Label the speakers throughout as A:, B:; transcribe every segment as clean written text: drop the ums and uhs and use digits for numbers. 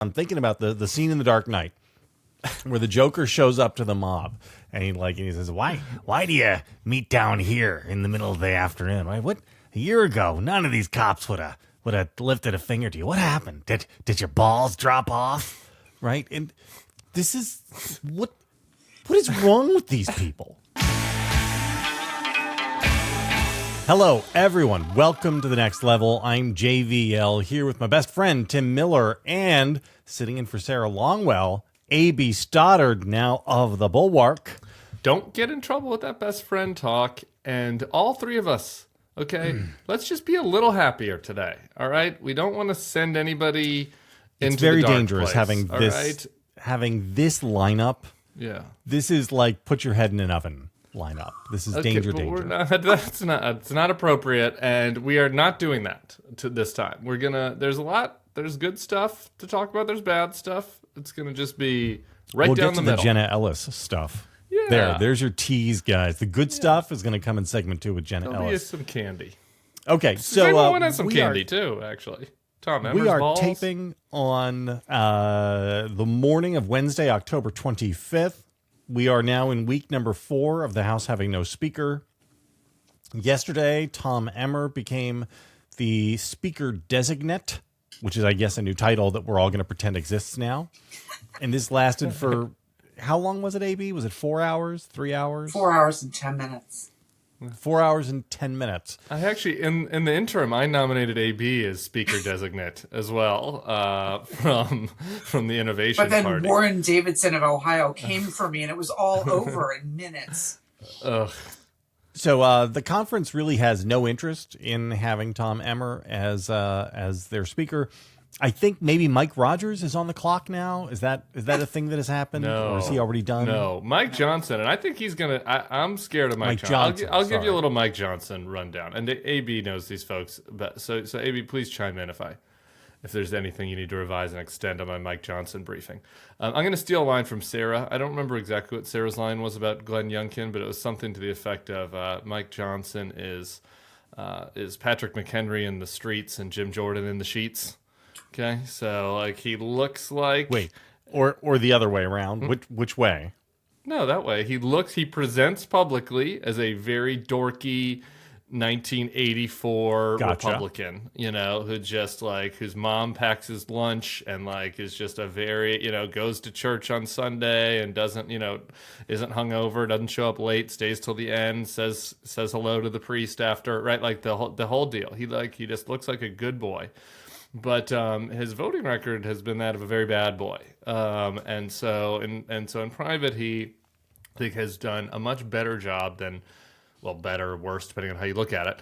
A: I'm thinking about the scene in The Dark Knight where the Joker shows up to the mob and he says, "Why do you meet down here in the middle of the afternoon? Right? What a year ago, none of these cops would have lifted a finger to you. What happened? Did your balls drop off? Right? And this is what is wrong with these people?" Hello, everyone. Welcome to The Next Level. I'm JVL here with my best friend, Tim Miller, and sitting in for Sarah Longwell, A.B. Stoddard, now of the Bulwark.
B: Don't get in trouble with that best friend talk. And all three of us, okay, let's just be a little happier today, all right? We don't want to send anybody into
A: It's very
B: the dark
A: dangerous
B: place,
A: having
B: right?
A: this lineup.
B: Yeah.
A: This is like put your head in an oven lineup. This is danger.
B: We're not, it's not appropriate, and we are not doing that this time. There's good stuff to talk about. There's bad stuff. It's gonna just be
A: we'll
B: down
A: get
B: the
A: to
B: middle.
A: The Jenna Ellis stuff.
B: Yeah.
A: There's your tease, guys. The good stuff is going to come in segment 2 with Jenna
B: There'll be
A: Ellis.
B: some candy.
A: Okay, so
B: everyone has some candy too. Actually, Tom Emmer's
A: we are
B: balls.
A: taping on the morning of Wednesday, October 25th. We are now in week number 4 of the House having no speaker. Yesterday, Tom Emmer became the speaker-designate, which is, I guess, a new title that we're all going to pretend exists now. And this lasted for, how long was it, AB? Was it 4 hours, 3 hours?
C: 4 hours and 10 minutes.
A: 4 hours and 10 minutes.
B: I actually, in the interim, I nominated AB as speaker designate as well from the Innovation
C: But then
B: Party.
C: Warren Davidson of Ohio came for me, and it was all over in minutes.
B: Ugh.
A: So the conference really has no interest in having Tom Emmer as their speaker. I think maybe Mike Rogers is on the clock now. Is that a thing that has happened?
B: No.
A: Or is he already done?
B: No, Mike Johnson, and I think he's gonna. I'm scared of Mike
A: Johnson.
B: I'll give you a little Mike Johnson rundown, and AB knows these folks. But so AB, please chime in if there's anything you need to revise and extend on my Mike Johnson briefing. I'm going to steal a line from Sarah. I don't remember exactly what Sarah's line was about Glenn Youngkin, but it was something to the effect of Mike Johnson is Patrick McHenry in the streets and Jim Jordan in the sheets. Okay, so like he looks like
A: or the other way around. Which way?
B: No, that way. He presents publicly as a very dorky 1984
A: Gotcha.
B: Republican, who just like whose mom packs his lunch and like is just a very, goes to church on Sunday and doesn't, isn't hungover, doesn't show up late, stays till the end, says hello to the priest after, right? Like the whole deal. He just looks like a good boy. But his voting record has been that of a very bad boy, and so in private he, I think, has done a much better job than, well, better or worse depending on how you look at it.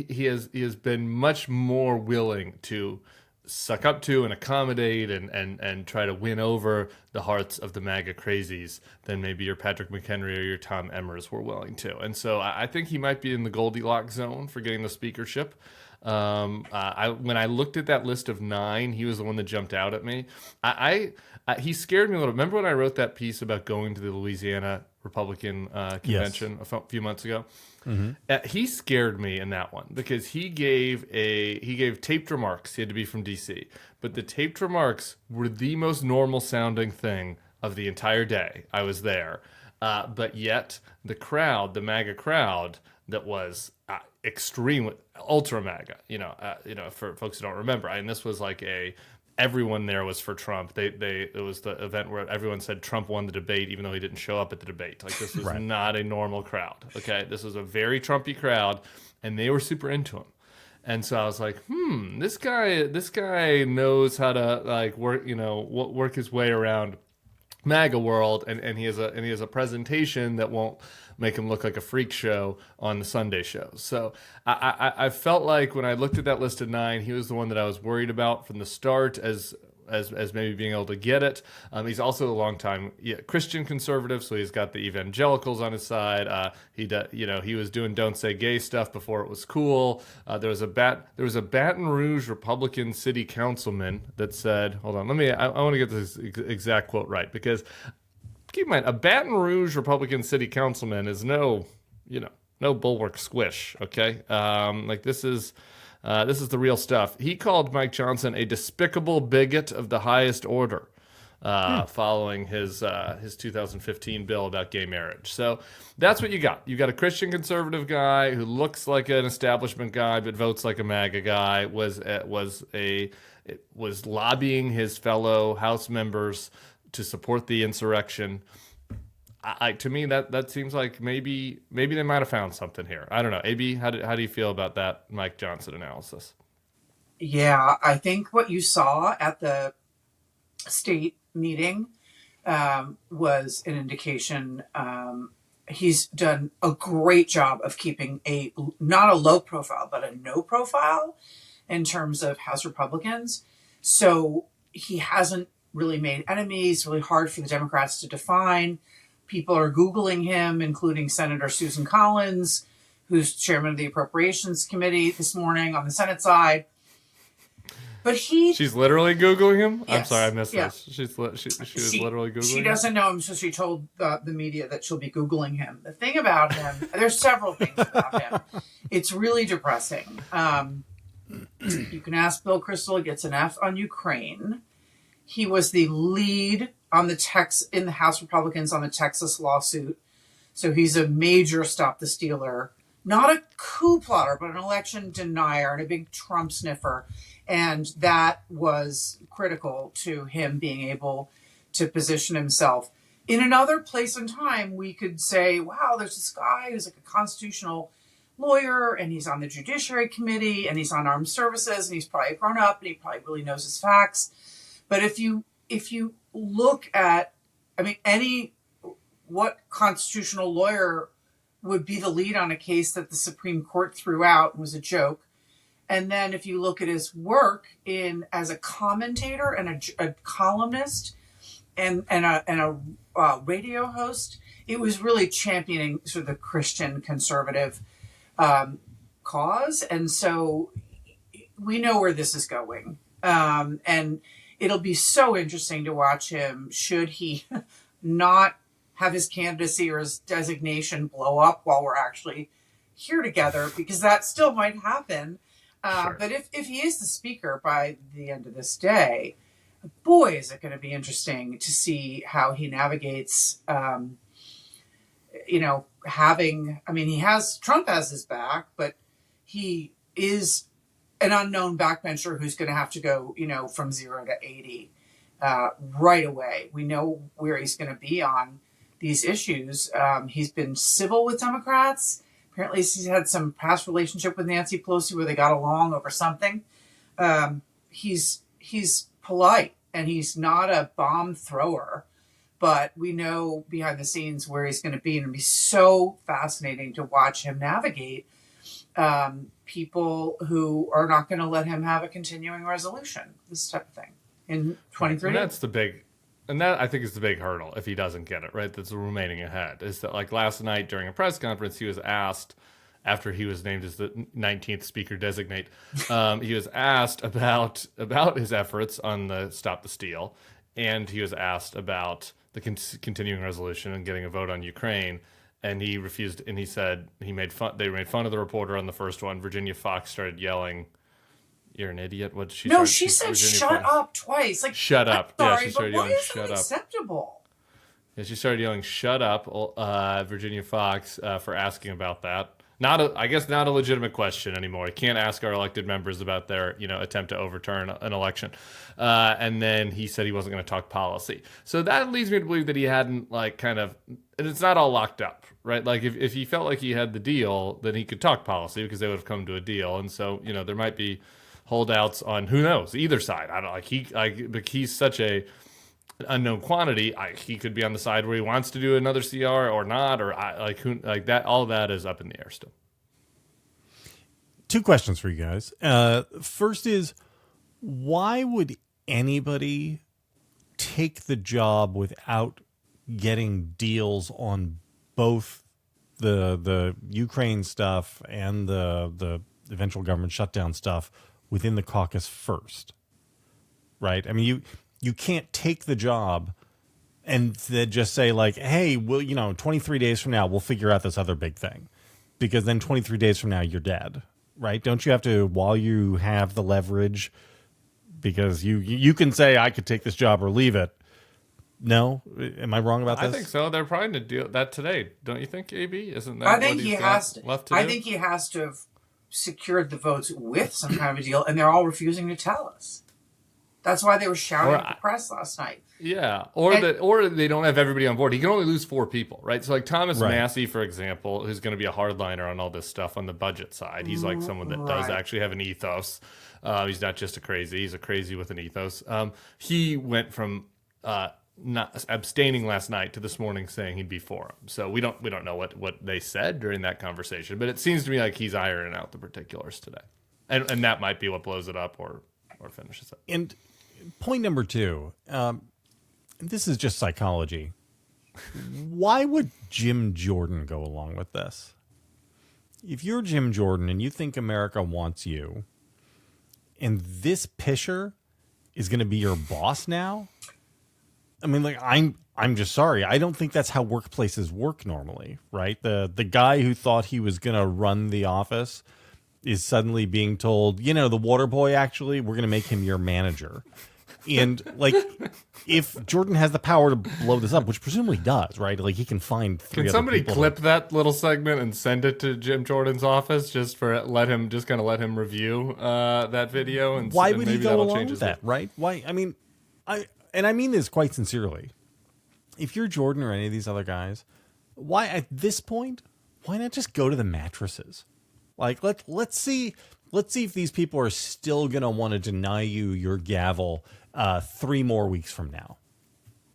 B: He has been much more willing to suck up to and accommodate and try to win over the hearts of the MAGA crazies than maybe your Patrick McHenry or your Tom Emmers were willing to. And so I think he might be in the Goldilocks zone for getting the speakership. When I looked at that list of 9, he was the one that jumped out at me. He scared me a little. Remember when I wrote that piece about going to the Louisiana Republican convention a few months ago? Mm-hmm. He scared me in that one because he gave taped remarks. He had to be from DC, but the taped remarks were the most normal sounding thing of the entire day. I was there, but yet the MAGA crowd that was extremely ultra MAGA, for folks who don't remember, and this was like everyone there was for Trump. It was the event where everyone said Trump won the debate, even though he didn't show up at the debate. Like this was not a normal crowd. Okay, this was a very Trumpy crowd, and they were super into him. And so I was like, this guy knows how to like work his way around MAGA world, and he has a presentation that won't make him look like a freak show on the Sunday shows. So I felt like when I looked at that list of 9, he was the one that I was worried about from the start as maybe being able to get it. He's also a longtime Christian conservative, so he's got the evangelicals on his side. He was doing "Don't Say Gay" stuff before it was cool. There was a Baton Rouge Republican city councilman that said, "Hold on, I want to get this exact quote right because keep in mind a Baton Rouge Republican city councilman is no Bulwark squish, okay? Like this is." This is the real stuff. He called Mike Johnson a despicable bigot of the highest order, following his 2015 bill about gay marriage. So that's what you got. You got a Christian conservative guy who looks like an establishment guy but votes like a MAGA guy. Was lobbying his fellow House members to support the insurrection. To me, that seems like maybe they might have found something here. I don't know. AB, how do you feel about that Mike Johnson analysis?
C: Yeah, I think what you saw at the state meeting was an indication. He's done a great job of keeping not a low profile, but a no profile in terms of House Republicans. So he hasn't really made enemies, really hard for the Democrats to define. People are Googling him, including Senator Susan Collins, who's chairman of the Appropriations Committee this morning on the Senate side. But
B: she's literally Googling him?
C: Yes,
B: I'm sorry, I missed
C: yeah.
B: this. She was literally Googling
C: She
B: him?
C: doesn't know him, so she told the media that she'll be Googling him. The thing about him, there's several things about him. It's really depressing. You can ask Bill Kristol, gets an F on Ukraine. He was the lead on in the House Republicans on the Texas lawsuit. So he's a major stop the stealer, not a coup plotter, but an election denier and a big Trump sniffer. And that was critical to him being able to position himself. In another place and time, we could say, wow, there's this guy who's like a constitutional lawyer and he's on the Judiciary Committee and he's on Armed Services and he's probably grown up and he probably really knows his facts. But if you look at, what constitutional lawyer would be the lead on a case that the Supreme Court threw out and was a joke? And then if you look at his work as a commentator and a columnist and a radio host, it was really championing sort of the Christian conservative cause. And so we know where this is going. And it'll be so interesting to watch him should he not have his candidacy or his designation blow up while we're actually here together, because that still might happen. Sure. But if he is the speaker by the end of this day, boy, is it going to be interesting to see how he navigates, Trump has his back, but he is an unknown backbencher who's going to have to go, from 0 to 80 right away. We know where he's going to be on these issues. He's been civil with Democrats. Apparently he's had some past relationship with Nancy Pelosi where they got along over something. He's polite and he's not a bomb thrower, but we know behind the scenes where he's going to be, and it'll be so fascinating to watch him navigate people who are not going to let him have a continuing resolution, this type of thing in 2030.
B: And that I think is the big hurdle if he doesn't get it, right? That's remaining ahead. Is that like last night during a press conference, he was asked, after he was named as the 19th speaker designate, he was asked about his efforts on the Stop the Steal, and he was asked about the continuing resolution and getting a vote on Ukraine, and he refused. And he said they made fun of the reporter on the first one. Virginia Fox started yelling, "You're an idiot." What did she?
C: No, she said "shut up" twice. Like,
B: shut up.
C: Sorry,
B: yeah, she started yelling "shut up."
C: Acceptable.
B: Yeah, she started yelling "shut up," Virginia Fox, for asking about that. I guess not a legitimate question anymore. You can't ask our elected members about their, attempt to overturn an election. And then he said he wasn't going to talk policy. So that leads me to believe that he hadn't and it's not all locked up, right? Like if he felt like he had the deal, then he could talk policy because they would have come to a deal. And so, there might be holdouts on who knows either side. I don't but he's such an unknown quantity. He could be on the side where he wants to do another CR or not, or that. All that is up in the air still.
A: Two questions for you guys. First is, why would anybody take the job without getting deals on both the Ukraine stuff and the eventual government shutdown stuff within the caucus first? Right? I mean, you can't take the job and then just say like, hey, well, 23 days from now, we'll figure out this other big thing, because then 23 days from now, you're dead. right? Don't you have to, while you have the leverage, because you can say, I could take this job or leave it. No? Am I wrong about this?
B: I think so. They're trying to do that today. Don't you think, AB? Isn't that
C: I think
B: what
C: he
B: he's
C: has
B: got
C: to.
B: left to
C: I
B: do?
C: think he has to have secured the votes with some kind of a deal, and they're all refusing to tell us. That's why they were shouting at the press last night.
B: Yeah, or they don't have everybody on board. He can only lose 4 people, right? So like Thomas
A: Right.
B: Massey, for example, who's going to be a hardliner on all this stuff on the budget side. He's like someone that does
C: Right.
B: actually have an ethos. He's not just a crazy; he's a crazy with an ethos. He went from not abstaining last night to this morning saying he'd be for him. So we don't know what they said during that conversation, but it seems to me like he's ironing out the particulars today, and that might be what blows it up or finishes it.
A: And point number 2, this is just psychology. Why would Jim Jordan go along with this? If you're Jim Jordan and you think America wants you, and this pisher is going to be your boss now, I mean, like, I'm just sorry. I don't think that's how workplaces work normally, right? The guy who thought he was going to run the office is suddenly being told, the water boy, actually, we're going to make him your manager. And like, if Jordan has the power to blow this up, which presumably does, right? Like, he can find 3
B: Can
A: other
B: somebody
A: people
B: clip that little segment and send it to Jim Jordan's office just for let him review that video? And
A: why
B: and
A: would he
B: maybe
A: go
B: that'll
A: along
B: change
A: with
B: his
A: that, right? Why? I mean, I mean this quite sincerely. If you're Jordan or any of these other guys, why at this point, why not just go to the mattresses? Like, let's see if these people are still gonna want to deny you your gavel 3 more weeks from now.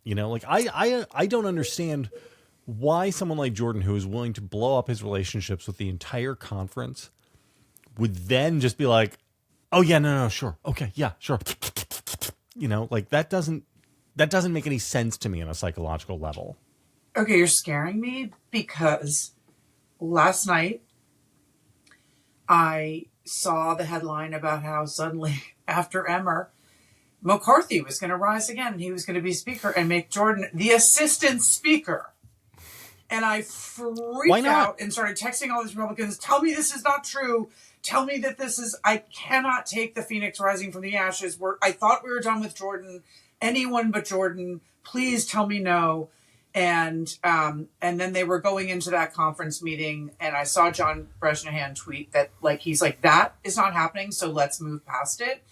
A: Like, I don't understand why someone like Jordan, who is willing to blow up his relationships with the entire conference, would then just be like, oh yeah, no, sure, okay, yeah, sure. Like, that doesn't make any sense to me on a psychological level.
C: Okay, you're scaring me because last night I saw the headline about how suddenly after Emmer, McCarthy was going to rise again. He was going to be speaker and make Jordan the assistant speaker. And I freaked out and started texting all these Republicans, tell me this is not true. Tell me that I cannot take the phoenix rising from the ashes. I thought we were done with Jordan. Anyone but Jordan, please tell me no. And then they were going into that conference meeting, and I saw John Bresnahan tweet that, like, he's like, that is not happening, so let's move past it.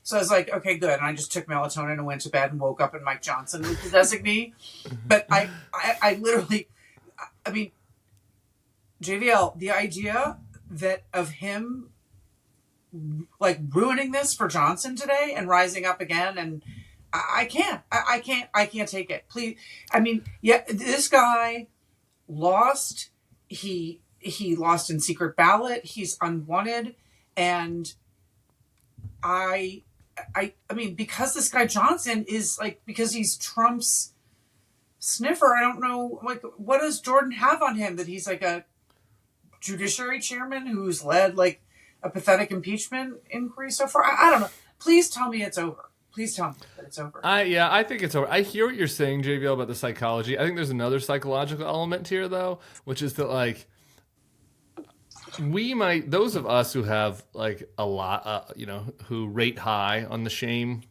C: So I was like, okay, good. And I just took melatonin and went to bed and woke up, and Mike Johnson was the designee. But I literally, I mean, JVL, the idea that of him like ruining this for Johnson today and rising up again, and I can't take it. Please. I mean, yeah, this guy lost. He lost in secret ballot. He's unwanted. And I mean, because this guy Johnson is like, because he's Trump's sniffer, I don't know, like, what does Jordan have on him that he's like a judiciary chairman who's led like a pathetic impeachment inquiry so far? I don't know. Please tell me it's over. Please tell me that it's over.
B: I think it's over. I hear what you're saying, JVL, about the psychology. I think there's another psychological element here, though, which is that, like, those of us who have, like, a lot, who rate high on the shame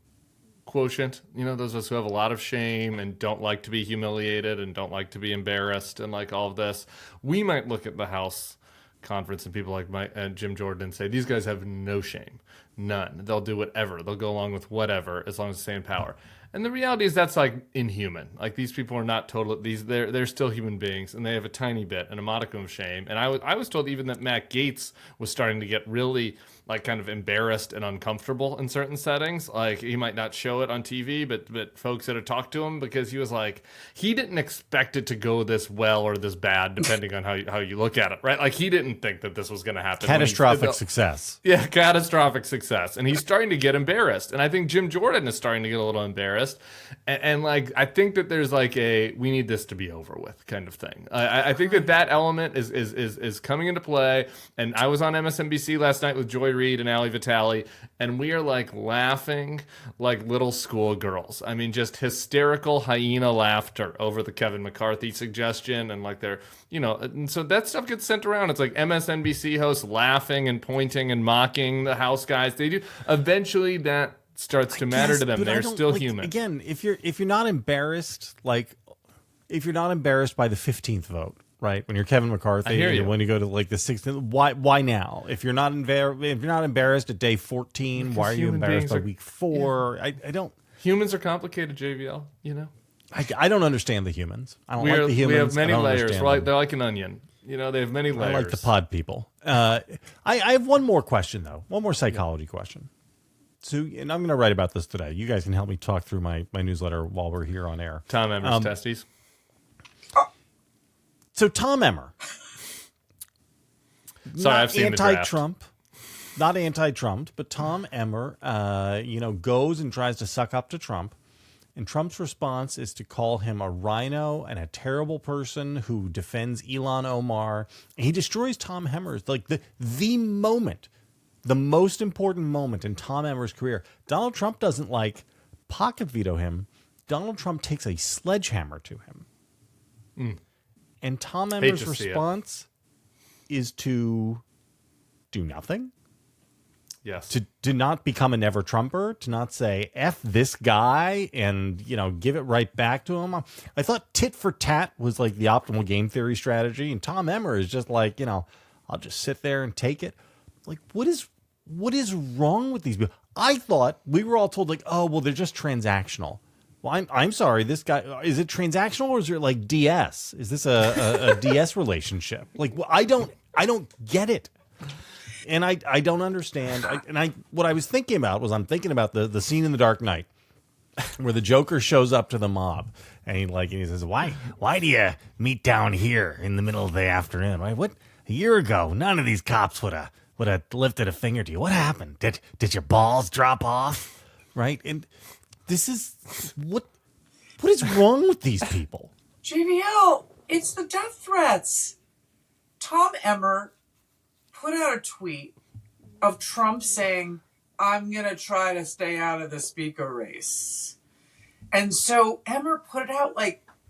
B: quotient, those of us who have a lot of shame and don't like to be humiliated and don't like to be embarrassed and, like, all of this, we might look at the House conference and people like Jim Jordan and say, these guys have no shame. None. They'll do whatever. They'll go along with whatever as long as they stay in power. And the reality is that's like inhuman. Like, these people are not they're still human beings, and they have a tiny bit and a modicum of shame. And I was told even that Matt Gaetz was starting to get really, like, kind of embarrassed and uncomfortable in certain settings. Like, he might not show it on TV, but folks that have talked to him, because he was like, he didn't expect it to go this well or this bad, depending on how you look at it, right? Like, he didn't think that this was going to happen.
A: Catastrophic success.
B: Yeah, catastrophic success. And he's starting to get embarrassed. And I think Jim Jordan is starting to get a little embarrassed. embarrassed. And like, I think that there's like we need this to be over with kind of thing. I think that element is coming into play. And I was on MSNBC last night with Joy Reid and Ali Vitale, and we are like laughing like little schoolgirls. I mean, just hysterical hyena laughter over the Kevin McCarthy suggestion. And like and so that stuff gets sent around. It's like MSNBC hosts laughing and pointing and mocking the House guys. They do. Eventually that starts to matter to them. They're still human.
A: Again, if you're not embarrassed, if you're not embarrassed by the 15th vote, right? When you're Kevin McCarthy,
B: I hear you.
A: When you go to like the 16th, why now? If you're not embarrassed at day 14,
B: Because
A: why are you
B: human
A: embarrassed
B: beings
A: by
B: are-
A: week 4? I don't.
B: Humans are complicated, JVL,
A: I don't understand the humans. I don't
B: We
A: like the humans.
B: we have many
A: I don't
B: layers.
A: understand
B: They're like an onion. They have many layers.
A: I like the pod people. I have one more question, though. One more psychology question. So, and I'm going to write about this today. You guys can help me talk through my newsletter while we're here on air.
B: Tom Emmer's testes.
A: So, Tom Emmer.
B: Sorry, I've seen the draft.
A: anti-Trump. Not anti-Trump, but Tom Emmer, goes and tries to suck up to Trump. And Trump's response is to call him a rhino and a terrible person who defends Ilhan Omar. And he destroys Tom Emmer's, like the moment, the most important moment in Tom Emmer's career. Donald Trump doesn't pocket veto him. Donald Trump takes a sledgehammer to him. And Tom Emmer's response is to do nothing.
B: Yes.
A: To not become a never Trumper, to not say F this guy and, give it right back to him. I thought tit for tat was like the optimal game theory strategy. And Tom Emmer is just like, I'll just sit there and take it. Like, what is wrong with these people? I thought we were all told they're just transactional. Well, I'm sorry. This guy, is it transactional or is it like DS? Is this a DS relationship? Like, I don't get it. And I don't understand. What I was thinking about was I'm thinking about the scene in The Dark Knight where the Joker shows up to the mob and he says, why do you meet down here in the middle of the afternoon? Right? What, a year ago, none of these cops would have lifted a finger to you. What happened? Did your balls drop off? Right? And this is what is wrong with these people?
C: JVL, it's the death threats. Tom Emmer put out a tweet of Trump saying, I'm going to try to stay out of the speaker race. And so Emmer put it out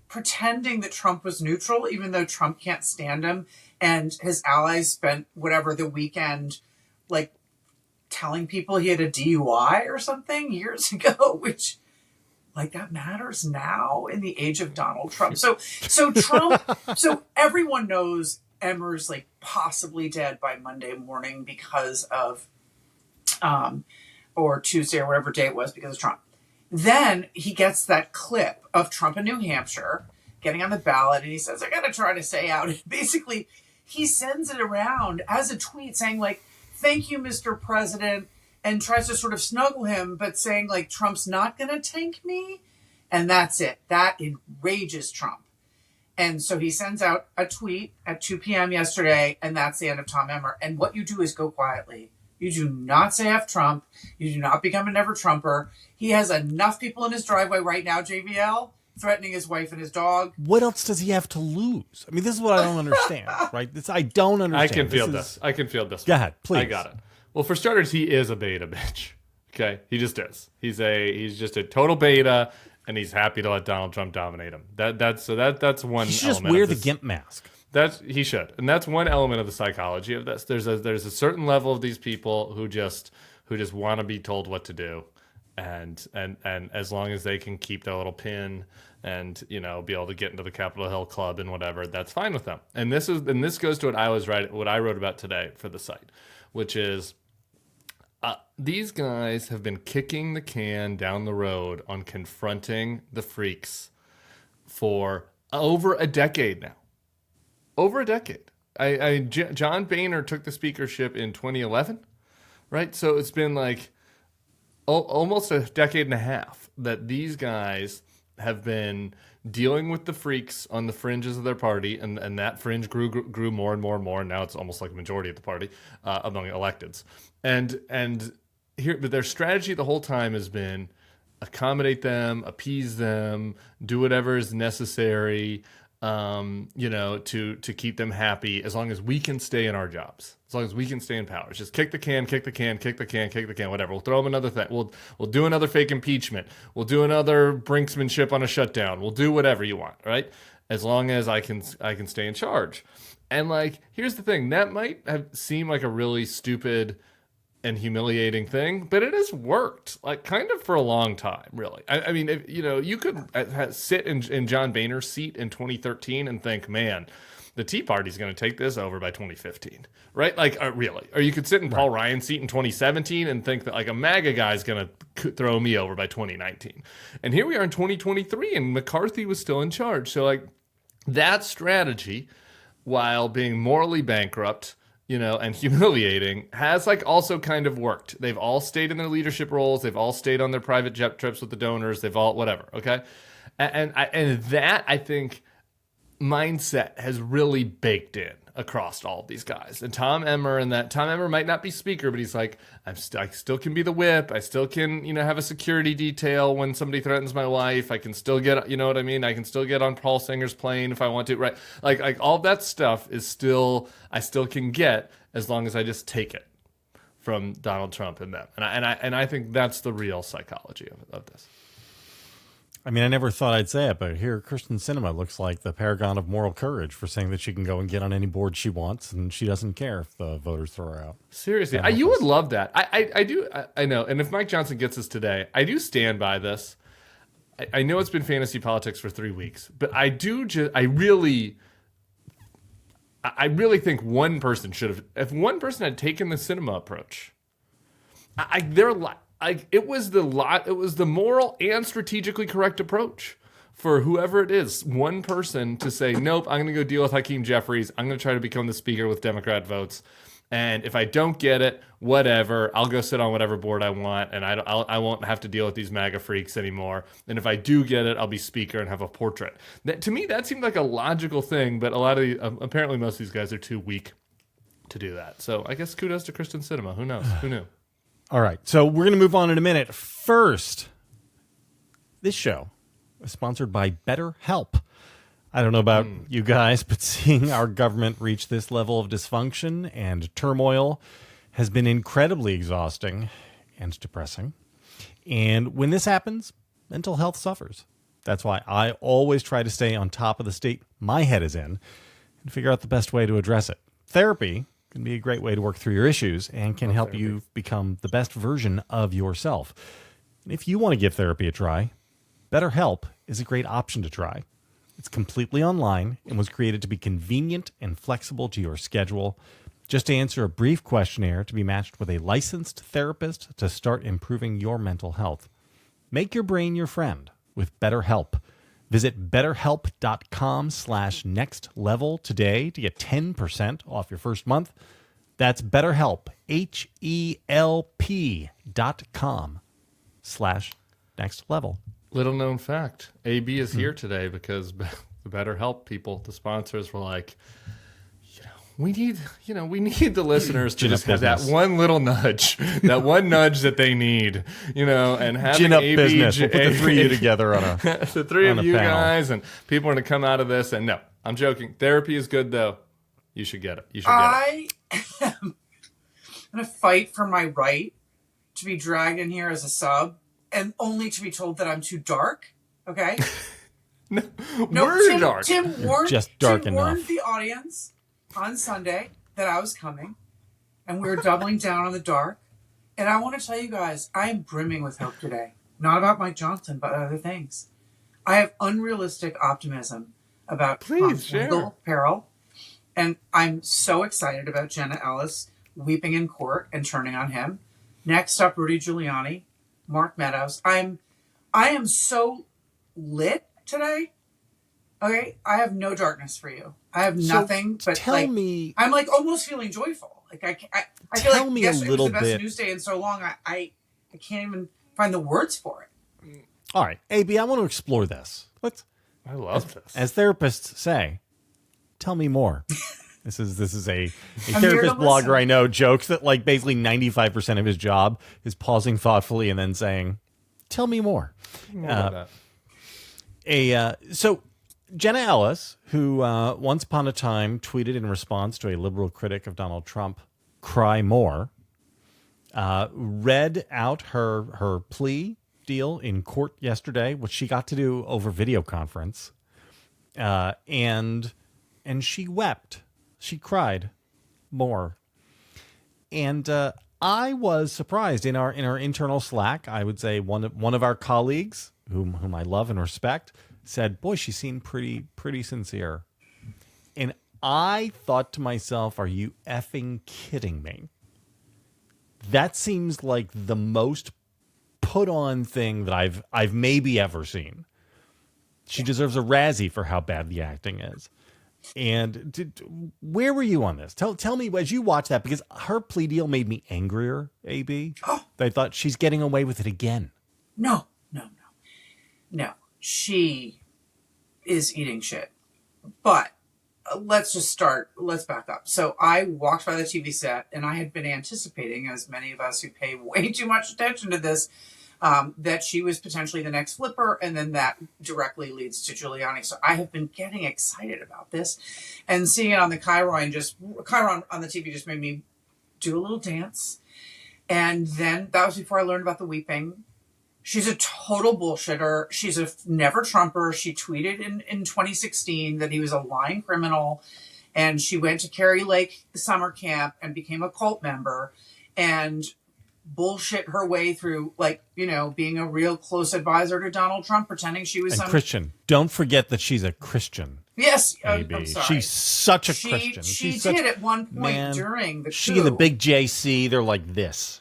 C: pretending that Trump was neutral, even though Trump can't stand him. And his allies spent the weekend telling people he had a DUI or something years ago, which that matters now in the age of Donald Trump. So Trump, so everyone knows Emmer's possibly dead by Monday morning because of, or Tuesday or whatever day it was because of Trump. Then he gets that clip of Trump in New Hampshire getting on the ballot and he says, I got to try to stay out. And basically he sends it around as a tweet saying thank you, Mr. President, and tries to sort of snuggle him, but saying Trump's not going to tank me. And that's it. That enrages Trump. And so he sends out a tweet at 2 p.m. yesterday, and that's the end of Tom Emmer. And what you do is go quietly. You do not say F Trump. You do not become a never Trumper. He has enough people in his driveway right now, JVL, threatening his wife and his dog.
A: What else does he have to lose? I mean, this is what I don't understand, right? I don't understand.
B: I can feel this. I can feel this.
A: Go ahead, please.
B: I got it. Well, for starters, he is a beta bitch. Okay? He just is. He's just a total beta. And he's happy to let Donald Trump dominate him. That's one.
A: He should just
B: element
A: wear
B: of
A: the
B: this.
A: GIMP mask.
B: He should, and that's one element of the psychology of this. There's a certain level of these people who just want to be told what to do, and as long as they can keep their little pin and be able to get into the Capitol Hill Club and whatever, that's fine with them. And this goes to what I wrote about today for the site, which is. These guys have been kicking the can down the road on confronting the freaks for over a decade now. Over a decade. John Boehner took the speakership in 2011, right? So it's been almost a decade and a half that these guys have been dealing with the freaks on the fringes of their party, and that fringe grew more and more and more, and now it's almost like a majority of the party among electeds. But their strategy the whole time has been accommodate them, appease them, do whatever is necessary, to keep them happy, as long as we can stay in our jobs, as long as we can stay in power. It's just kick the can, whatever. We'll throw them another thing. We'll do another fake impeachment. We'll do another brinksmanship on a shutdown. We'll do whatever you want, right? As long as I can stay in charge. And like, here's the thing, that might have seemed like a really stupid and humiliating thing, but it has worked like kind of for a long time, really. I mean, if, you could sit in John Boehner's seat in 2013 and think, man, the Tea Party's going to take this over by 2015, right? Like, really. Or you could sit in Paul Ryan's seat in 2017 and think that like a MAGA guy's going to throw me over by 2019. And here we are in 2023 and McCarthy was still in charge. So like that strategy, while being morally bankrupt, and humiliating, has like also kind of worked. They've all stayed in their leadership roles. They've all stayed on their private jet trips with the donors. They've all whatever. Okay. And that, I think, mindset has really baked in across all of these guys. And Tom Emmer might not be speaker, but he's like, I still can be the whip. I still can, have a security detail when somebody threatens my life. I can still get, you know what I mean? I can still get on Paul Singer's plane if I want to, right? Like all that stuff I still can get as long as I just take it from Donald Trump and them. And I think that's the real psychology of this.
A: I mean, I never thought I'd say it, but here Kristen Sinema looks like the paragon of moral courage for saying that she can go and get on any board she wants, and she doesn't care if the voters throw her out.
B: Seriously, you would love that. I do. I know. And if Mike Johnson gets us today, I do stand by this. I know it's been fantasy politics for 3 weeks, but I really think one person should have. If one person had taken the Sinema approach, it was the moral and strategically correct approach for whoever it is. One person to say, nope, I'm going to go deal with Hakeem Jeffries. I'm going to try to become the speaker with Democrat votes. And if I don't get it, whatever, I'll go sit on whatever board I want. And I won't have to deal with these MAGA freaks anymore. And if I do get it, I'll be speaker and have a portrait. To me, that seemed like a logical thing. But apparently most of these guys are too weak to do that. So I guess kudos to Kristen Sinema. Who knows? Who knew?
A: All right, so we're going to move on in a minute. First, this show is sponsored by BetterHelp. I don't know about you guys, but seeing our government reach this level of dysfunction and turmoil has been incredibly exhausting and depressing. And when this happens, mental health suffers. That's why I always try to stay on top of the state my head is in and figure out the best way to address it. Therapy can be a great way to work through your issues and can help you become the best version of yourself. And if you want to give therapy a try, BetterHelp is a great option to try. It's completely online and was created to be convenient and flexible to your schedule. Just answer a brief questionnaire to be matched with a licensed therapist to start improving your mental health. Make your brain your friend with BetterHelp. Visit BetterHelp.com/nextlevel today to get 10% off your first month. That's BetterHelp, HELP.com/nextlevel.
B: Little known fact, AB is here today because the BetterHelp people, the sponsors, were like, we need the listeners to just have that one little nudge, that one nudge that they need, and having
A: Gin up
B: AB,
A: business. We'll put the three of you together on
B: the three of you
A: panel.
B: guys, and people are going to come out of this. And no, I'm joking. Therapy is good, though. You should get it.
C: I am going to fight for my right to be dragged in here as a sub and only to be told that I'm too dark. Okay?
B: No, we're dark.
C: Tim warned the audience on Sunday that I was coming, and we were doubling down on the dark. And I want to tell you guys, I am brimming with hope today. Not about Mike Johnson, but other things. I have unrealistic optimism about legal peril. And I'm so excited about Jenna Ellis weeping in court and turning on him. Next up, Rudy Giuliani, Mark Meadows. I am so lit today. Okay, I have no darkness for you. I have nothing but
A: tell me.
C: I'm like almost feeling joyful. Like I feel like yesterday was the best news day in so long. I can't even find the words for it.
A: All right, AB, I want to explore this.
B: I love this.
A: As therapists say, tell me more. This is a therapist blogger I know jokes that like basically 95% of his job is pausing thoughtfully and then saying, Tell me more.
B: More about that.
A: So Jenna Ellis, who once upon a time tweeted in response to a liberal critic of Donald Trump, "Cry more," read out her plea deal in court yesterday, which she got to do over video conference, and she wept. She cried more, and I was surprised in our internal Slack. I would say one of our colleagues, whom I love and respect, said, "Boy, she seemed pretty sincere," and I thought to myself, "Are you effing kidding me?" That seems like the most put on thing that I've maybe ever seen. She deserves a Razzie for how bad the acting is. And where were you on this? Tell me as you watch that, because her plea deal made me angrier, AB. I thought she's getting away with it again.
C: No. She is eating shit. But let's back up. So I walked by the TV set, and I had been anticipating, as many of us who pay way too much attention to this, that she was potentially the next flipper, and then that directly leads to Giuliani. So I have been getting excited about this, and seeing it on the Chiron on the TV just made me do a little dance. And then that was before I learned about the weeping. She's a total bullshitter. She's a never Trumper. She tweeted in 2016 that he was a lying criminal, and she went to Kerry Lake summer camp and became a cult member and bullshit her way through, being a real close advisor to Donald Trump, pretending she was
A: Christian. Don't forget that she's a Christian.
C: Yes, I'm sorry.
A: She's such a Christian.
C: She did at one point during the coup.
A: She and the big JC, they're like this.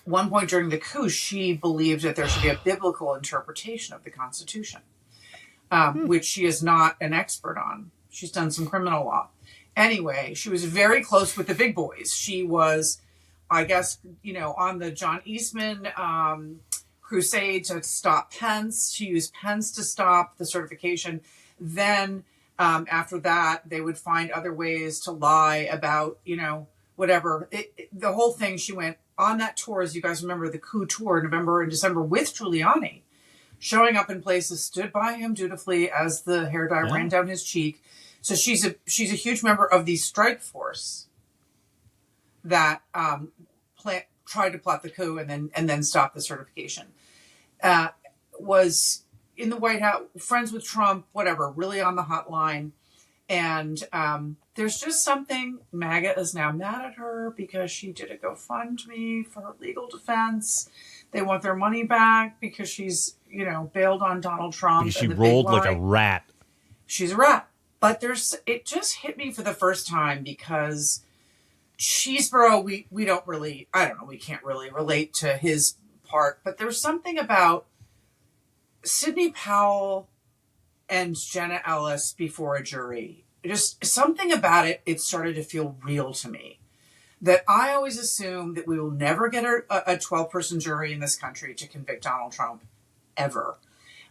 C: One point during the coup, she believed that there should be a biblical interpretation of the Constitution, which she is not an expert on. She's done some criminal law. Anyway, she was very close with the big boys. She was, I guess, on the John Eastman crusade to stop Pence. She used Pence to stop the certification. Then after that, they would find other ways to lie about, whatever. The whole thing, she went on that tour, as you guys remember, the coup tour, November and December, with Giuliani, showing up in places, stood by him dutifully as the hair dye ran down his cheek. So she's a huge member of the strike force that tried to plot the coup and then stop the certification. Was in the White House, friends with Trump, whatever, really on the hotline. And there's just something, MAGA is now mad at her because she did a GoFundMe for her legal defense. They want their money back because she's, bailed on Donald Trump.
A: Because she rolled like a rat.
C: She's a rat. But it just hit me for the first time because Cheeseborough, we don't really, I don't know, we can't really relate to his part. But there's something about Sidney Powell and Jenna Ellis before a jury. Just something about it started to feel real to me. That I always assume that we will never get a 12-person jury in this country to convict Donald Trump, ever.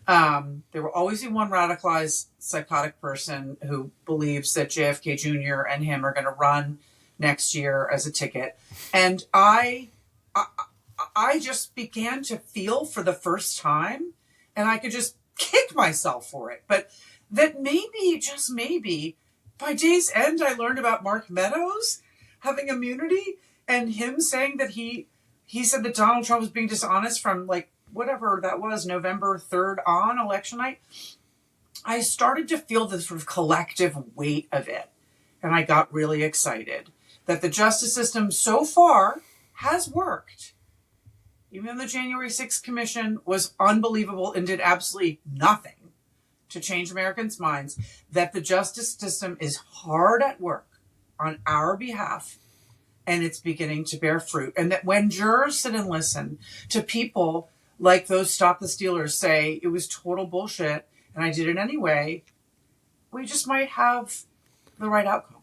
C: There will always be one radicalized psychotic person who believes that JFK Jr. and him are going to run next year as a ticket. And I just began to feel for the first time, and I could just kick myself for it. But that maybe, just maybe, by day's end, I learned about Mark Meadows having immunity and him saying that he said that Donald Trump was being dishonest from whatever that was, November 3rd on election night. I started to feel the sort of collective weight of it. And I got really excited that the justice system so far has worked. Even though the January 6th Commission was unbelievable and did absolutely nothing to change Americans' minds, that the justice system is hard at work on our behalf, and it's beginning to bear fruit. And that when jurors sit and listen to people like those Stop the Stealers say, it was total bullshit, and I did it anyway, we just might have the right outcome.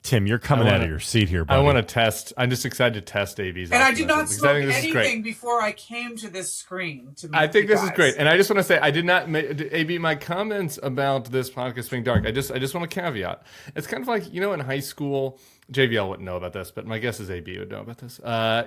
A: Tim, you're coming out of your seat here, buddy.
B: I want to test. I'm just excited to test AB's.
C: And I did not smoke anything before I came to this screen.
B: I think this is great. And I just want to say, I did not AB, my comments about this podcast being dark. I just want to caveat. It's kind of like, in high school JVL wouldn't know about this, but my guess is AB would know about this.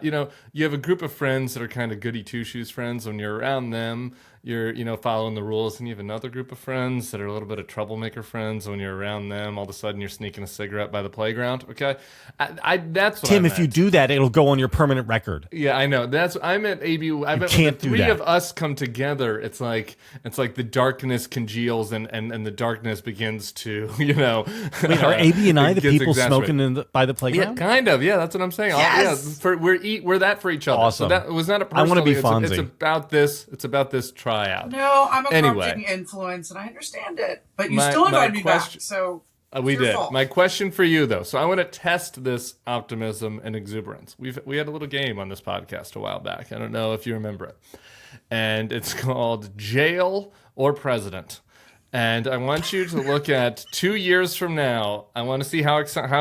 B: You have a group of friends that are kind of goody two-shoes friends. When you're around them, you're, following the rules, and you have another group of friends that are a little bit of troublemaker friends. When you're around them, all of a sudden you're sneaking a cigarette by the playground. Okay, that's what
A: Tim,
B: I
A: if you
B: meant.
A: do that, it'll go on your permanent record.
B: Yeah, I know. I meant AB. I meant when the three of us come together. It's like the darkness congeals and the darkness begins to,
A: Wait, are AB and I the people smoking by the playground?
B: Yeah, kind of. Yeah, that's what I'm saying.
A: Yes!
B: We're that for each other.
A: Awesome.
B: So that was not a personal.
A: I want to be
B: thing.
A: Fonzie.
B: It's about this. It's about this tryout.
C: No, I'm a
B: Anyway.
C: corrupting influence, and I understand it. But you still invited me back, so
B: we
C: it's your
B: did.
C: fault.
B: My question for you, though. So I want to test this optimism and exuberance. We had a little game on this podcast a while back. I don't know if you remember it, and it's called Jail or President. And I want you to look at 2 years from now. I want to see how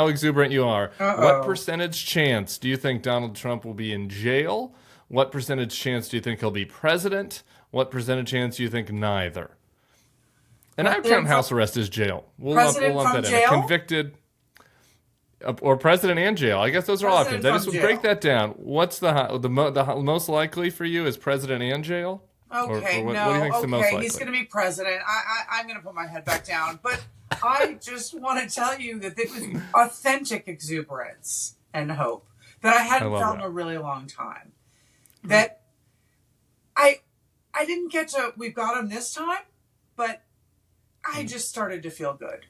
B: exuberant you are.
C: Uh-oh.
B: What percentage chance do you think Donald Trump will be in jail? What percentage chance do you think he'll be president? What percentage chance do you think neither? And I count house arrest as jail. We'll lump that in. A convicted or president and jail. I guess those are all options. I just would break that down. What's the most likely for you is president and jail?
C: Okay,
B: what do you think is the most likely?
C: He's going to be president. I'm going to put my head back down. But I just want to tell you that it was authentic exuberance and hope that I hadn't felt in a really long time. That I didn't get to, we've got him this time, but I just started to feel good.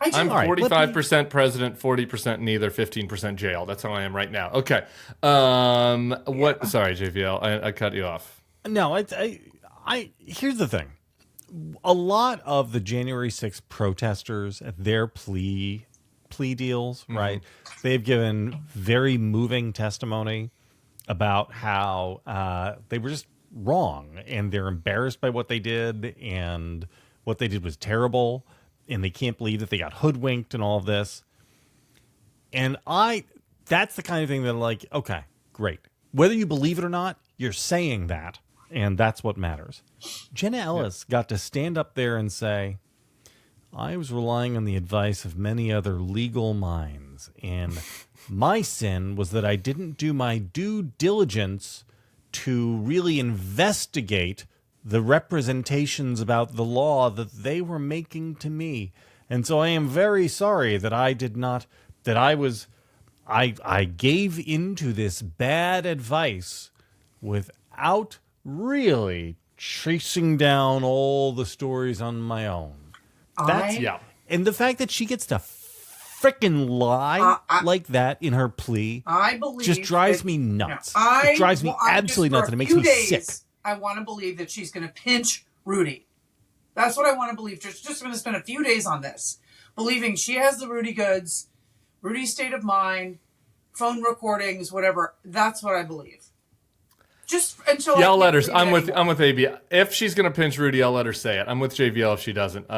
B: I'm 45% president, 40% neither, 15% jail. That's how I am right now. Okay. Sorry, JVL, I cut you off.
A: No, here's the thing. A lot of the January 6th protesters at their plea deals, right? They've given very moving testimony about how they were just wrong and they're embarrassed by what they did and what they did was terrible and they can't believe that they got hoodwinked and all of this. And that's the kind of thing that like, okay, great. Whether you believe it or not, you're saying that. And that's what matters. Jenna Ellis got to stand up there and say, I was relying on the advice of many other legal minds. And my sin was that I didn't do my due diligence to really investigate the representations about the law that they were making to me. And so I am very sorry that I did not, that I gave into this bad advice without really chasing down all the stories on my own. And the fact that she gets to frickin' lie like that in her plea just drives me nuts. It drives me absolutely nuts, and it makes me sick.
C: I want to believe that she's going to pinch Rudy. That's what I want to believe. Just going to spend a few days on this, believing she has the Rudy goods, Rudy's state of mind, phone recordings, whatever. That's what I believe. Just until
B: I'll let her. I'm with AB. If she's gonna pinch Rudy, I'll let her say it. I'm with JVL if she doesn't.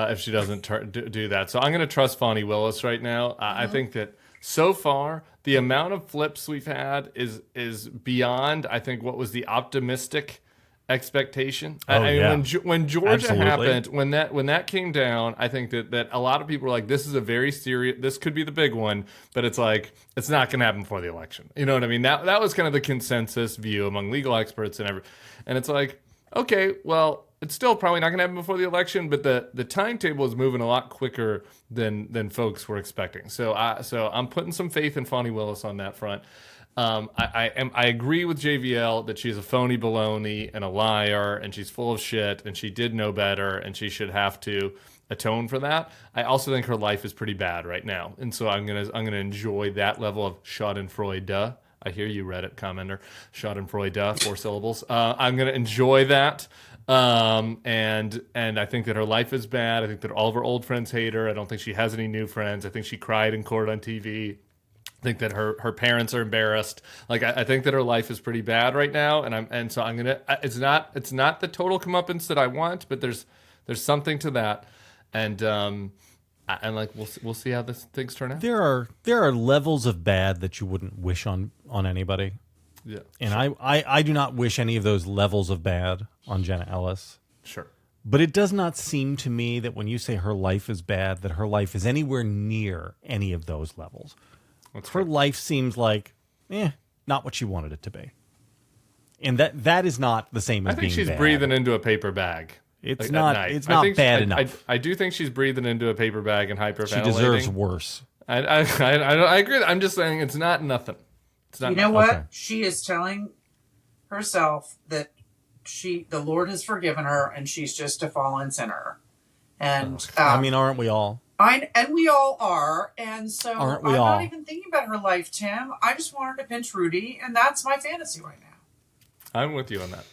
B: Do that. So I'm gonna trust Fonnie Willis right now. I think that so far the amount of flips we've had is beyond. I think what was the optimistic expectation. When Georgia happened, when that came down, I think that a lot of people were like, this is a very serious, this could be the big one, but it's like, it's not going to happen before the election. You know what I mean? That was kind of the consensus view among legal experts and it's like, okay, well, it's still probably not going to happen before the election, but the timetable is moving a lot quicker than folks were expecting. So I'm putting some faith in Fonnie Willis on that front. I agree with JVL that she's a phony baloney and a liar and she's full of shit and she did know better and she should have to atone for that. I also think her life is pretty bad right now, and so I'm gonna enjoy that level of Schadenfreude. I hear you, Reddit commenter. Schadenfreude, 4 syllables. I'm gonna enjoy that. And I think that her life is bad. I think that all of her old friends hate her. I don't think she has any new friends. I think she cried in court on TV. I think that her parents are embarrassed. Like I think that her life is pretty bad right now, and so I'm gonna. It's not the total comeuppance that I want, but there's something to that, and like we'll see how things turn out.
A: There are levels of bad that you wouldn't wish on anybody.
B: Yeah,
A: and sure. I do not wish any of those levels of bad on Jenna Ellis.
B: Sure.
A: But it does not seem to me that when you say her life is bad, that her life is anywhere near any of those levels. her life seems like, not what she wanted it to be. And that is not the same as being
B: I think she's
A: bad.
B: breathing into a paper bag.
A: It's
B: at
A: not.
B: night.
A: It's not bad enough.
B: I do think she's breathing into a paper bag and hyperventilating.
A: She deserves worse.
B: I agree. I'm just saying it's not nothing. It's not.
C: You know what?
A: Okay.
C: She is telling herself that the Lord has forgiven her, and she's just a fallen sinner. And
A: I mean, aren't we all?
C: And we all are. And so
A: Aren't we
C: I'm
A: all?
C: not even thinking about her life, Tim. I just want her to pinch Rudy, and that's my fantasy right now.
B: I'm with you on that.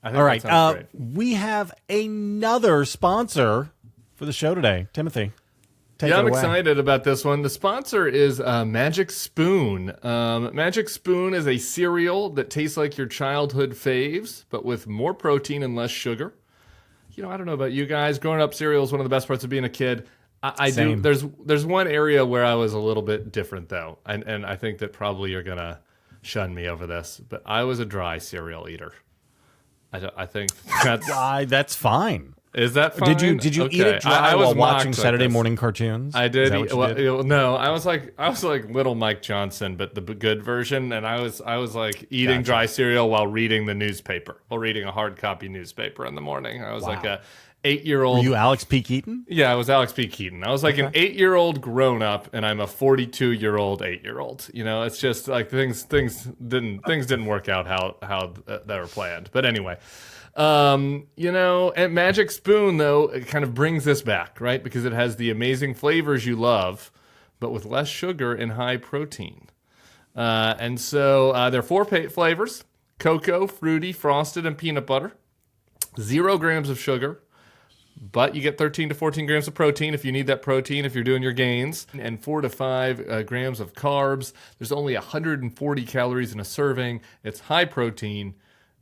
B: I think
A: All right.
B: that sounds great.
A: We have another sponsor for the show today. Timothy, take it
B: I'm
A: away.
B: excited about this one. The sponsor is Magic Spoon. Magic Spoon is a cereal that tastes like your childhood faves, but with more protein and less sugar. You know, I don't know about you guys. Growing up, cereal is one of the best parts of being a kid. I do.
A: Same.
B: There's one area where I was a little bit different, though, and I think that probably you're gonna shun me over this, but I was a dry cereal eater. I think
A: That's fine.
B: is that fine?
A: Did you eat it dry
B: I was
A: while watching
B: mocked like
A: Saturday
B: this.
A: morning cartoons?
B: I
A: Is
B: did.
A: that what you did?
B: No, I was like little Mike Johnson, but the good version, and I was like eating dry cereal while reading the newspaper, while reading a hard copy newspaper in the morning. I was like a 8-year-old.
A: Were you Alex P. Keaton?
B: Yeah, I was Alex P. Keaton. I was like an 8-year-old grown up, and I'm a 42-year-old 8-year-old. You know, it's just like things didn't work out how they were planned. But anyway. You know, and Magic Spoon, though, it kind of brings this back, right? Because it has the amazing flavors you love, but with less sugar and high protein. And so there are 4 flavors: cocoa, fruity, frosted, and peanut butter. 0 grams of sugar, but you get 13 to 14 grams of protein if you need that protein, if you're doing your gains, and 4 to 5 grams of carbs. There's only 140 calories in a serving. It's high protein.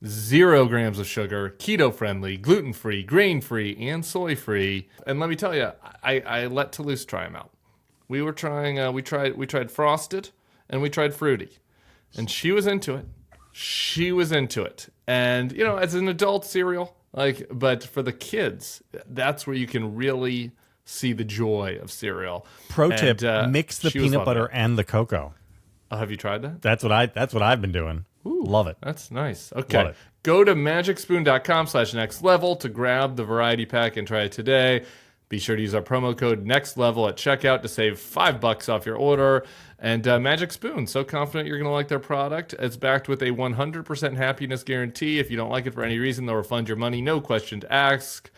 B: 0 grams of sugar, keto-friendly, gluten-free, grain-free, and soy-free. And let me tell you, I let Toulouse try them out. We were trying, we tried frosted, and we tried fruity. And she was into it. She was into it. And, you know, as an adult cereal, but for the kids, that's where you can really see the joy of cereal.
A: Pro tip: mix the
B: she was
A: peanut
B: loving
A: butter
B: it.
A: and the cocoa.
B: Oh, have you tried that?
A: That's what I've been doing.
B: Ooh,
A: Love it.
B: That's nice. Okay.
A: Love it.
B: Go to magicspoon.com/nextlevel to grab the variety pack and try it today. Be sure to use our promo code NEXTLEVEL at checkout to save $5 off your order. And Magic Spoon, so confident you're going to like their product. It's backed with a 100% happiness guarantee. If you don't like it for any reason, they'll refund your money. No questions asked.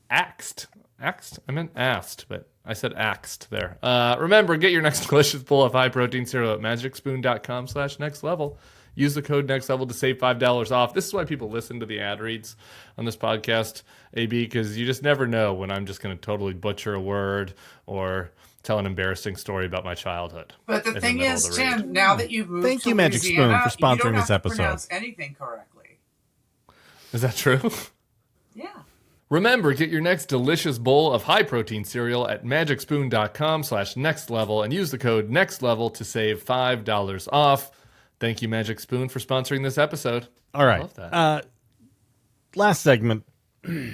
B: Axed? I meant asked, but I said axed there. Remember, get your next delicious bowl of high-protein cereal at magicspoon.com/nextlevel. Use the code NEXTLEVEL to save $5 off. This is why people listen to the ad reads on this podcast, AB, because you just never know when I'm just going to totally butcher a word or tell an embarrassing story about my childhood.
C: But the thing is, Tim, now that you've moved
A: Thank
C: to
A: you, Magic Spoon,
C: Louisiana,
A: for sponsoring
C: you don't
A: this
C: have to
A: episode.
C: pronounce anything correctly.
B: Is that true?
C: Yeah.
B: Remember, get your next delicious bowl of high-protein cereal at magicspoon.com/nextlevel and use the code NEXTLEVEL to save $5 off. Thank you, Magic Spoon, for sponsoring this episode.
A: All right.
B: I love that.
A: Last segment. A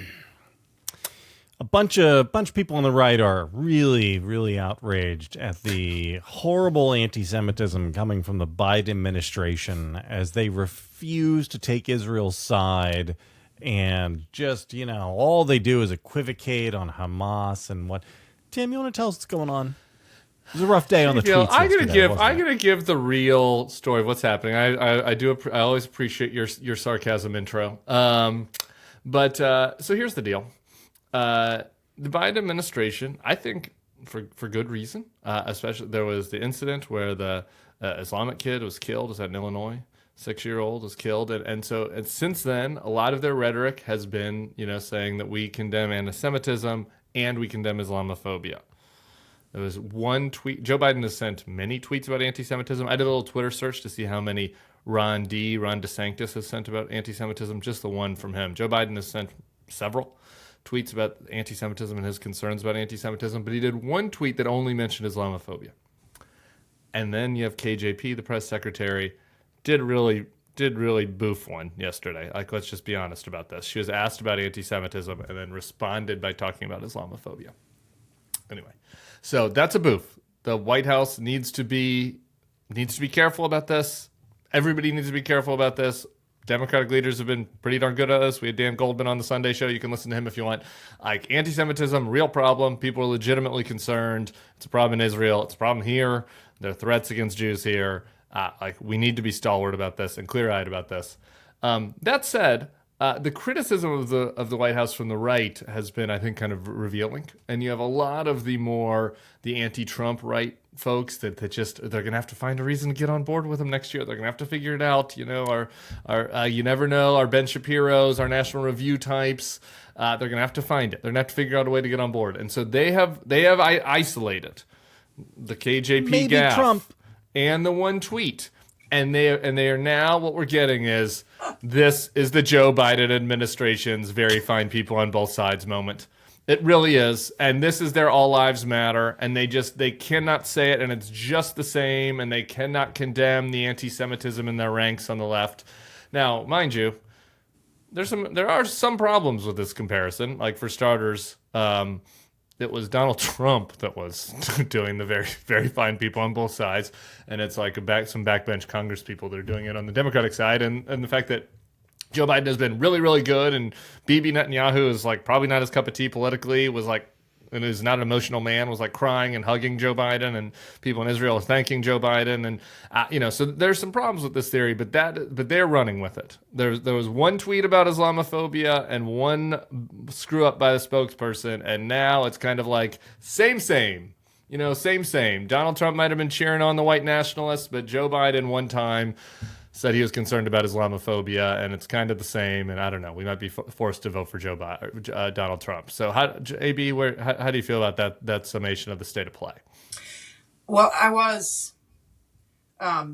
A: bunch of people on the right are really, really outraged at the horrible anti-Semitism coming from the Biden administration as they refuse to take Israel's side and just, you know, all they do is equivocate on Hamas and what. Tim, you want to tell us what's going on? It was a rough day on the tweets.
B: I'm
A: yesterday, wasn't it?
B: gonna give the real story of what's happening. I always appreciate your sarcasm intro. But so here's the deal. The Biden administration, I think for good reason, especially there was the incident where the Islamic kid was killed. Was that in Illinois? 6-year-old was killed, and since then, a lot of their rhetoric has been, you know, saying that we condemn anti-Semitism and we condemn Islamophobia. There was one tweet. Joe Biden has sent many tweets about anti-Semitism. I did a little Twitter search to see how many Ron DeSantis has sent about anti-Semitism. Just the one from him. Joe Biden has sent several tweets about anti-Semitism and his concerns about anti-Semitism, but he did one tweet that only mentioned Islamophobia. And then you have KJP, the press secretary, did really boof one yesterday. Like, let's just be honest about this. She was asked about anti-Semitism and then responded by talking about Islamophobia. Anyway, so that's a boof. The White House needs to be needs to be careful about this. Everybody needs to be careful about this. Democratic leaders have been pretty darn good at this. We had Dan Goldman on the Sunday show. You can listen to him if you want. Like, anti-Semitism, real problem. People are legitimately concerned. It's a problem in Israel. It's a problem here. There are threats against Jews here. Like, we need to be stalwart about this and clear-eyed about this. That said, the criticism of the White House from the right has been, I think, kind of revealing. And you have a lot of the anti-Trump right folks that just, they're going to have to find a reason to get on board with them next year. They're going to have to figure it out. You know, our you never know, our Ben Shapiro's, our National Review types, they're going to have to find it. They're going to have to figure out a way to get on board. And so they have isolated the KJP
A: Maybe
B: gaffe
A: Trump.
B: and the one tweet. And they are now, what we're getting is, this is the Joe Biden administration's very fine people on both sides moment. It really is. And this is their all lives matter. And they cannot say it. And it's just the same. And they cannot condemn the anti-Semitism in their ranks on the left. Now, mind you, there are some problems with this comparison. Like, for starters, it was Donald Trump that was doing the very, very fine people on both sides. And it's like some backbench Congress people that are doing it on the Democratic side. And the fact that Joe Biden has been really, really good, and Bibi Netanyahu is like probably not his cup of tea politically, and is not an emotional man, was like crying and hugging Joe Biden, and people in Israel are thanking Joe Biden. And, so there's some problems with this theory, but they're running with it. There was one tweet about Islamophobia and one screw up by the spokesperson. And now it's kind of like same. Same. Donald Trump might've been cheering on the white nationalists, but Joe Biden one time said he was concerned about Islamophobia, and it's kind of the same. And I don't know, we might be forced to vote for Donald Trump. So, AB, how do you feel about that summation of the state of play?
C: Well, I was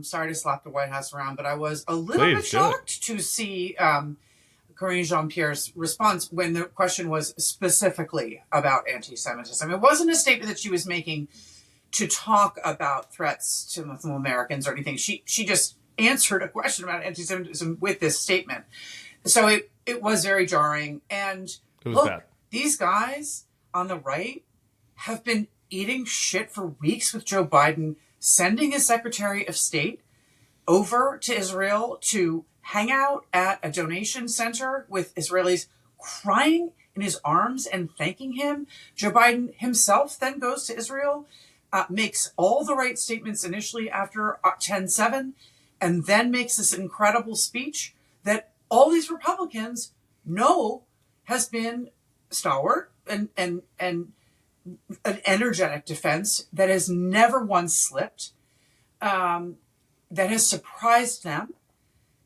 C: sorry to slap the White House around, but I was a little bit shocked to see Karine Jean-Pierre's response when the question was specifically about anti-Semitism. It wasn't a statement that she was making to talk about threats to Muslim Americans or anything. She just answered a question about anti-Semitism with this statement. So it was very jarring. And
B: it was bad.
C: These guys on the right have been eating shit for weeks with Joe Biden, sending his Secretary of State over to Israel to hang out at a donation center with Israelis crying in his arms and thanking him. Joe Biden himself then goes to Israel, makes all the right statements initially after 10/7, and then makes this incredible speech that all these Republicans know has been stalwart and an energetic defense that has never once slipped, that has surprised them.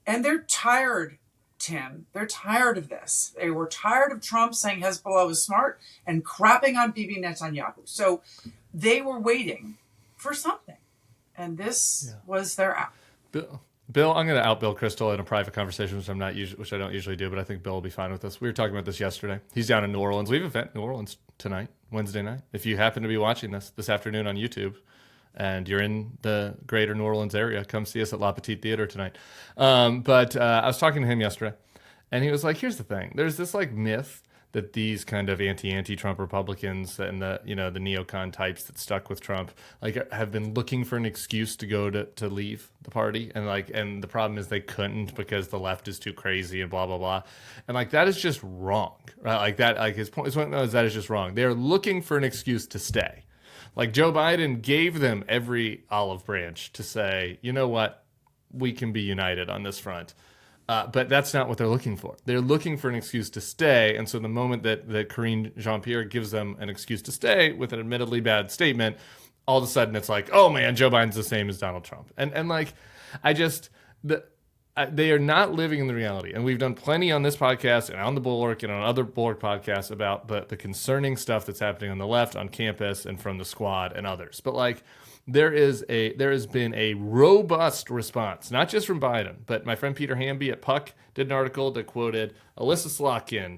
C: And they're tired, Tim. They're tired of this. They were tired of Trump saying Hezbollah was smart and crapping on Bibi Netanyahu. So they were waiting for something. And this was their out.
B: Bill, I'm going to out Bill Kristol in a private conversation, which I don't usually do, but I think Bill will be fine with this. We were talking about this yesterday. He's down in New Orleans. We have an event in New Orleans tonight, Wednesday night. If you happen to be watching this afternoon on YouTube, and you're in the greater New Orleans area, come see us at La Petite Theater tonight. But I was talking to him yesterday, and he was like, here's the thing. There's this like myth that these kind of anti-Trump Republicans and the neocon types that stuck with Trump like have been looking for an excuse to go to leave the party, and the problem is they couldn't because the left is too crazy and blah blah blah, and like that is just wrong, right? Like that, like his point is that is just wrong. They're looking for an excuse to stay. Like Joe Biden gave them every olive branch to say, you know what, we can be united on this front. But that's not what they're looking for. They're looking for an excuse to stay. And so the moment that Karine Jean-Pierre gives them an excuse to stay with an admittedly bad statement, all of a sudden it's like, oh man, Joe Biden's the same as Donald Trump. And like, they are not living in the reality. And we've done plenty on this podcast and on the Bulwark and on other Bulwark podcasts about the concerning stuff that's happening on the left, on campus, and from the squad and others. But like, there has been a robust response, not just from Biden, but my friend Peter Hamby at Puck did an article that quoted Alyssa Slotkin,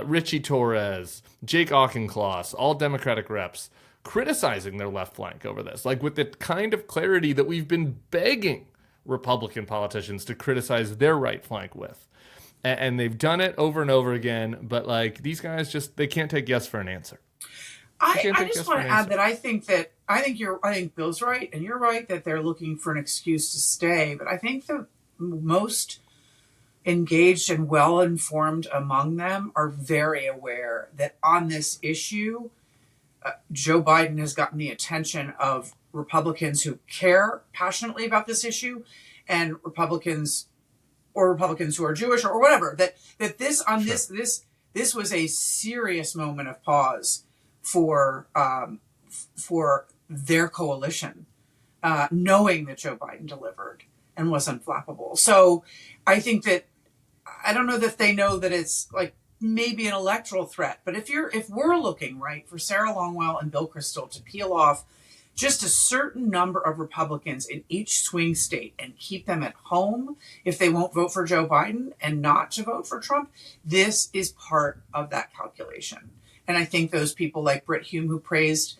B: Richie Torres, Jake Auchincloss, all Democratic reps, criticizing their left flank over this, like with the kind of clarity that we've been begging Republican politicians to criticize their right flank with. And they've done it over and over again, but like these guys they can't take yes for an answer.
C: I just want to add that I think Bill's right and you're right that they're looking for an excuse to stay. But I think the most engaged and well-informed among them are very aware that on this issue, Joe Biden has gotten the attention of Republicans who care passionately about this issue and Republicans who are Jewish or whatever, that this was a serious moment of pause for their coalition, knowing that Joe Biden delivered and was unflappable. So I think that, I don't know that they know that it's like maybe an electoral threat, but if we're looking, right, for Sarah Longwell and Bill Kristol to peel off just a certain number of Republicans in each swing state and keep them at home if they won't vote for Joe Biden and not to vote for Trump, this is part of that calculation. And I think those people like Brit Hume, who praised,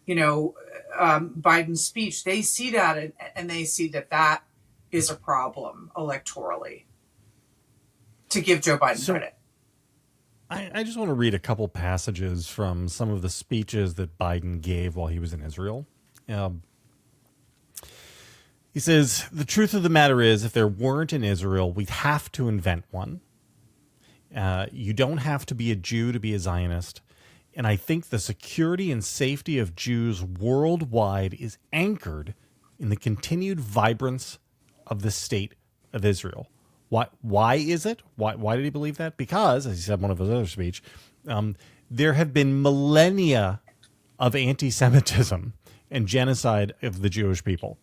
C: Biden's speech, they see that and they see that is a problem electorally to give Joe Biden credit.
A: I just want to read a couple passages from some of the speeches that Biden gave while he was in Israel. He says, the truth of the matter is, if there weren't in Israel, we'd have to invent one. You don't have to be a Jew to be a Zionist. And I think the security and safety of Jews worldwide is anchored in the continued vibrance of the state of Israel. Why is it? Why did he believe that? Because, as he said in one of his other speech, there have been millennia of anti-Semitism and genocide of the Jewish people.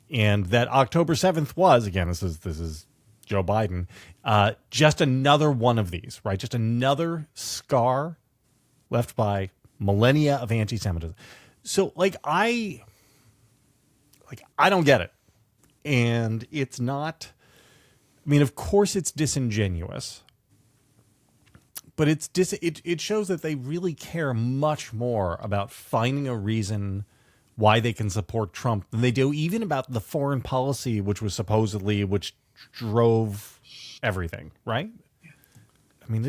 A: And that October 7th was, again, this is Joe Biden, just another one of these, right? Just another scar left by millennia of anti-Semitism. So, I don't get it. And it's not... I mean, of course it's disingenuous, but it shows that they really care much more about finding a reason why they can support Trump than they do even about the foreign policy, which drove everything, right? I mean,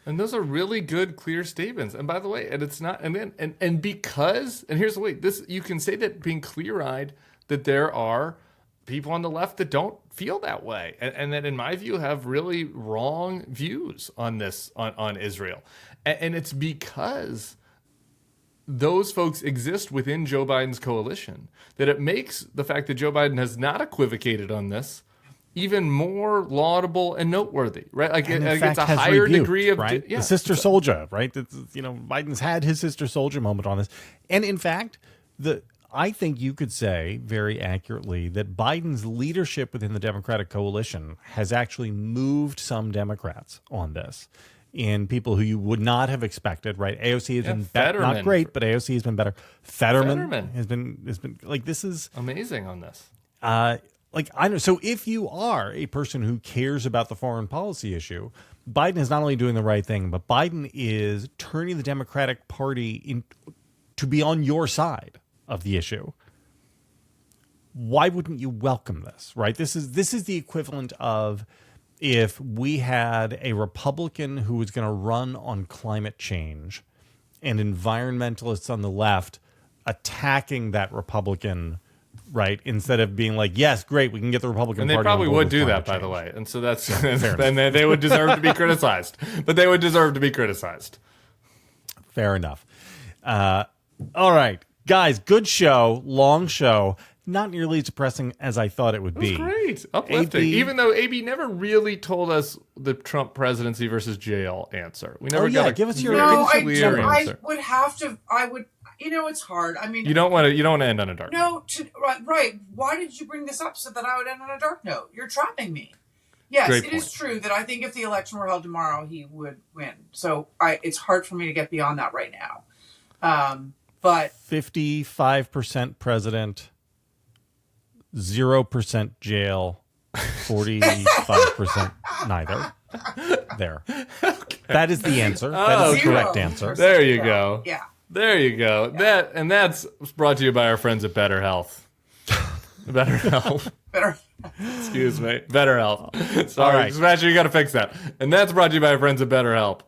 B: and those are really good, clear statements. And by the way, and it's not, and because, and here's the way, you can say that being clear-eyed, that there are people on the left that don't feel that way, and that, in my view, have really wrong views on this, on Israel. And it's because those folks exist within Joe Biden's coalition that it makes the fact that Joe Biden has not equivocated on this even more laudable and noteworthy, right? Like, it's a higher degree of...
A: Right? The sister soldier, right? Biden's had his sister soldier moment on this. And in fact, I think you could say very accurately that Biden's leadership within the Democratic coalition has actually moved some Democrats on this, in people who you would not have expected, right? AOC has been not great, but AOC has been better. Fetterman has been like, this is
B: amazing on this.
A: I know. So if you are a person who cares about the foreign policy issue, Biden is not only doing the right thing, but Biden is turning the Democratic Party to be on your side of the issue. Why wouldn't you welcome this, right? This is the equivalent of if we had a Republican who was going to run on climate change and environmentalists on the left attacking that Republican, right? Instead of being like, yes, great, we can get the Republican Party.
B: And they probably would do that, by the way. And so that's, and they would deserve to be criticized. But they would deserve to be criticized.
A: Fair enough. All right. Guys, good show, long show, not nearly as depressing as I thought it would be.
B: It was great, uplifting. Even though AB never really told us the Trump presidency versus jail answer. We never got
A: give us your
B: clear answer.
C: It's hard. I mean,
B: you don't want to end on a dark
C: note. Right. Why did you bring this up so that I would end on a dark note? You're trapping me. Yes,
B: Great
C: it
B: point.
C: is true that I think if the election were held tomorrow, he would win. So it's hard for me to get beyond that right now. But
A: 55% president, 0% jail, 45% neither. There. Okay. That is the answer. That is the correct answer.
B: There you go.
C: Yeah.
B: There you go. Yeah. That's brought to you by our friends at BetterHelp. BetterHelp. Excuse me. BetterHelp. Sorry. Right. Smasher, you got to fix that. And that's brought to you by our friends at BetterHelp.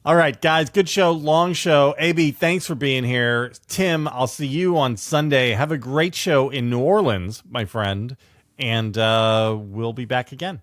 A: All right, guys, good show, long show. AB, thanks for being here. Tim, I'll see you on Sunday. Have a great show in New Orleans, my friend, and we'll be back again.